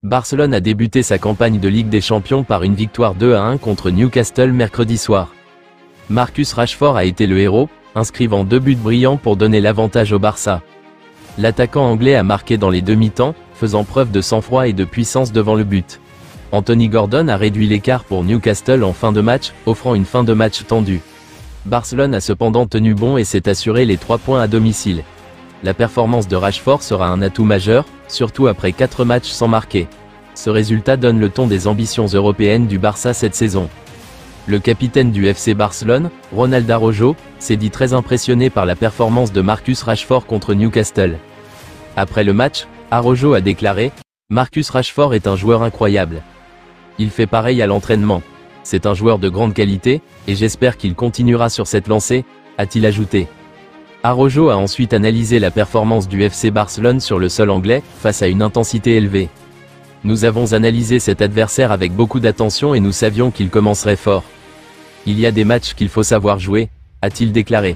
Barcelone a débuté sa campagne de Ligue des Champions par une victoire 2-1 contre Newcastle mercredi soir. Marcus Rashford a été le héros, inscrivant 2 buts brillants pour donner l'avantage au Barça. L'attaquant anglais a marqué dans les demi-temps, faisant preuve de sang-froid et de puissance devant le but. Anthony Gordon a réduit l'écart pour Newcastle en fin de match, offrant une fin de match tendue. Barcelone a cependant tenu bon et s'est assuré les 3 points à domicile. La performance de Rashford sera un atout majeur, surtout après 4 matchs sans marquer. Ce résultat donne le ton des ambitions européennes du Barça cette saison. Le capitaine du FC Barcelone, Ronald Araujo, s'est dit très impressionné par la performance de Marcus Rashford contre Newcastle. Après le match, Araujo a déclaré « Marcus Rashford est un joueur incroyable. Il fait pareil à l'entraînement. C'est un joueur de grande qualité, et j'espère qu'il continuera sur cette lancée », a-t-il ajouté. Araujo a ensuite analysé la performance du FC Barcelone sur le sol anglais, face à une intensité élevée. « Nous avons analysé cet adversaire avec beaucoup d'attention et nous savions qu'il commencerait fort. Il y a des matchs qu'il faut savoir jouer », a-t-il déclaré.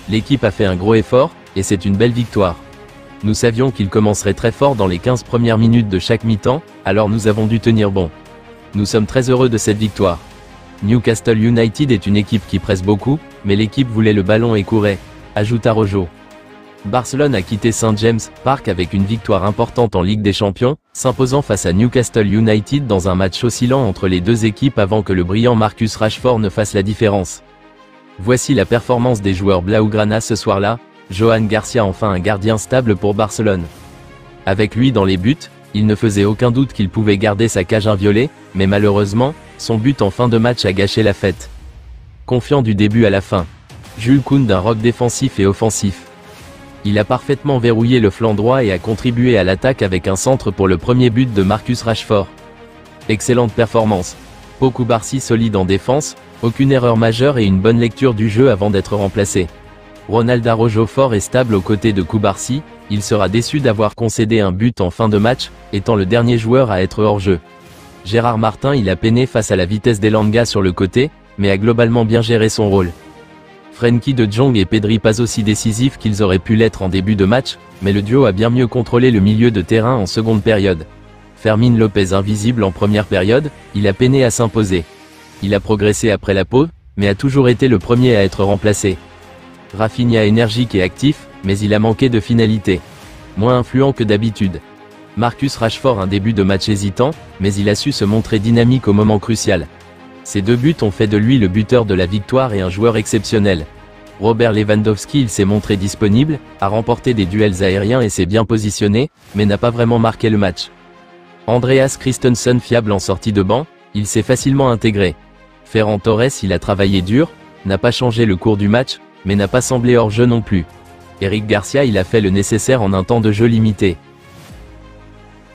L'équipe a fait un gros effort, et c'est une belle victoire. Nous savions qu'il commencerait très fort dans les 15 premières minutes de chaque mi-temps, alors nous avons dû tenir bon. Nous sommes très heureux de cette victoire. Newcastle United est une équipe qui presse beaucoup, mais l'équipe voulait le ballon et courait, ajoute Araujo. Barcelone a quitté St James Park avec une victoire importante en Ligue des Champions, s'imposant face à Newcastle United dans un match oscillant entre les deux équipes avant que le brillant Marcus Rashford ne fasse la différence. Voici la performance des joueurs Blaugrana ce soir-là. Johan Garcia enfin un gardien stable pour Barcelone. Avec lui dans les buts, il ne faisait aucun doute qu'il pouvait garder sa cage inviolée, mais malheureusement, son but en fin de match a gâché la fête. Confiant du début à la fin, Jules Koundé d'un rock défensif et offensif. Il a parfaitement verrouillé le flanc droit et a contribué à l'attaque avec un centre pour le premier but de Marcus Rashford. Excellente performance. Pau Cubarsí solide en défense, aucune erreur majeure et une bonne lecture du jeu avant d'être remplacé. Ronald Araujo fort et stable aux côtés de Cubarsí, il sera déçu d'avoir concédé un but en fin de match, étant le dernier joueur à être hors jeu. Gérard Martin il a peiné face à la vitesse d'Elanga sur le côté, mais a globalement bien géré son rôle. Frenkie de Jong et Pedri pas aussi décisifs qu'ils auraient pu l'être en début de match, mais le duo a bien mieux contrôlé le milieu de terrain en seconde période. Fermín López invisible en première période, il a peiné à s'imposer. Il a progressé après la pause, mais a toujours été le premier à être remplacé. Rafinha énergique et actif, mais il a manqué de finalité. Moins influent que d'habitude. Marcus Rashford un début de match hésitant, mais il a su se montrer dynamique au moment crucial. Ces 2 buts ont fait de lui le buteur de la victoire et un joueur exceptionnel. Robert Lewandowski il s'est montré disponible, a remporté des duels aériens et s'est bien positionné, mais n'a pas vraiment marqué le match. Andreas Christensen fiable en sortie de banc, il s'est facilement intégré. Ferran Torres il a travaillé dur, n'a pas changé le cours du match, mais n'a pas semblé hors jeu non plus. Eric Garcia il a fait le nécessaire en un temps de jeu limité.